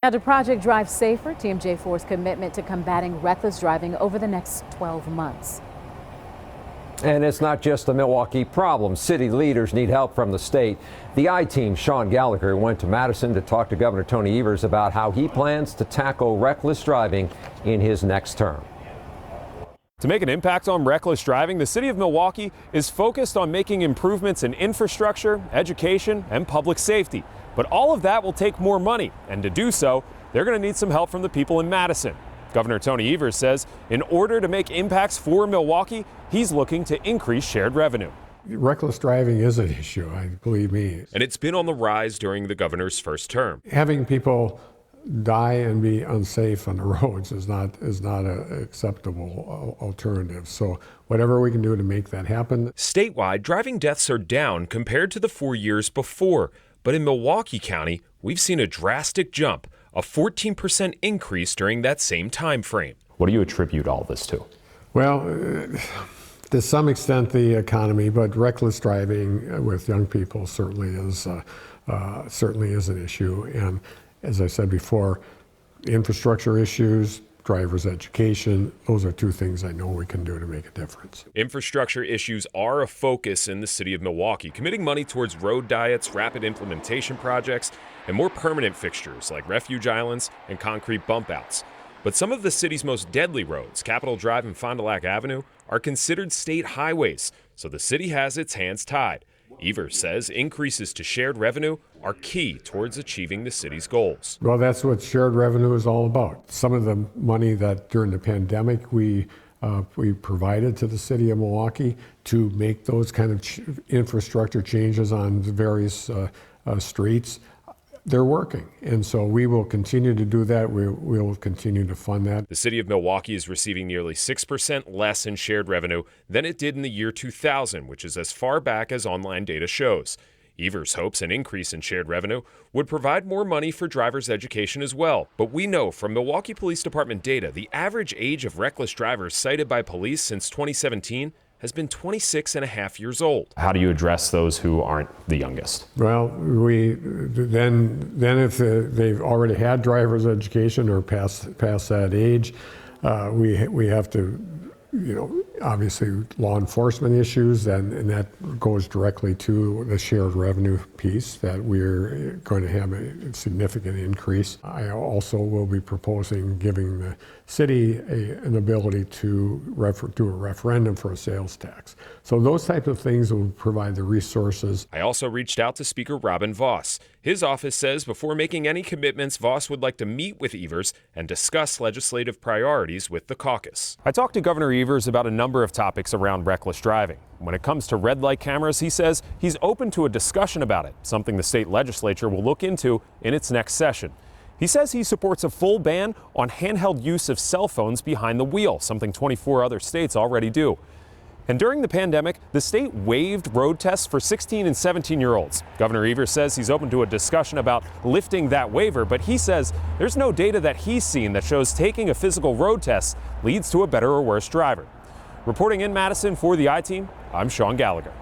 Now to Project Drive Safer, TMJ4's commitment to combating reckless driving over the next 12 months. And it's not just a Milwaukee problem. City leaders need help from the state. The I-Team's Sean Gallagher went to Madison to talk to Governor Tony Evers about how he plans to tackle reckless driving in his next term. To make an impact on reckless driving, the City of Milwaukee is focused on making improvements in infrastructure, education, and public safety. But all of that will take more money, and to do so, they're going to need some help from the people in Madison. Governor Tony Evers says in order to make impacts for Milwaukee, he's looking to increase shared revenue. Reckless driving is an issue, believe me. And it's been on the rise during the governor's first term. Having people die and be unsafe on the roads is not an acceptable alternative. So whatever we can do to make that happen. Statewide, driving deaths are down compared to the 4 years before. But in Milwaukee County, we've seen a drastic jump, a 14% increase during that same time frame. What do you attribute all this to? Well, to some extent the economy, but reckless driving with young people certainly is an issue. And as I said before, infrastructure issues, driver's education, those are two things I know we can do to make a difference. Infrastructure issues are a focus in the City of Milwaukee, committing money towards road diets, rapid implementation projects, and more permanent fixtures like refuge islands and concrete bump outs. But some of the city's most deadly roads, Capitol Drive and Fond du Lac Avenue, are considered state highways, so the city has its hands tied. Evers says increases to shared revenue are key towards achieving the city's goals. Well, that's what shared revenue is all about. Some of the money that during the pandemic we provided to the city of Milwaukee to make those kind of infrastructure changes on various streets, they're working. And so we will continue to do that. We will continue to fund that. The city of Milwaukee is receiving nearly 6% less in shared revenue than it did in the year 2000, which is as far back as online data shows. Evers hopes an increase in shared revenue would provide more money for drivers' education as well. But we know from Milwaukee Police Department data, the average age of reckless drivers cited by police since 2017 has been 26 and a half years old. How do you address those who aren't the youngest? Well, then if they've already had driver's education or past that age, we have to, obviously law enforcement issues, and that goes directly to the shared revenue piece that we're going to have a significant increase. I also will be proposing giving the city an ability to do a referendum for a sales tax. So those types of things will provide the resources. I also reached out to Speaker Robin Vos. His office says before making any commitments, Vos would like to meet with Evers and discuss legislative priorities with the caucus. I talked to Governor Evers about a number of topics around reckless driving. When it comes to red light cameras, he says he's open to a discussion about it, something the state legislature will look into in its next session. He says he supports a full ban on handheld use of cell phones behind the wheel, something 24 other states already do. And during the pandemic, the state waived road tests for 16 and 17-year-olds. Governor Evers says he's open to a discussion about lifting that waiver, but he says there's no data that he's seen that shows taking a physical road test leads to a better or worse driver. Reporting in Madison for the I-Team, I'm Sean Gallagher.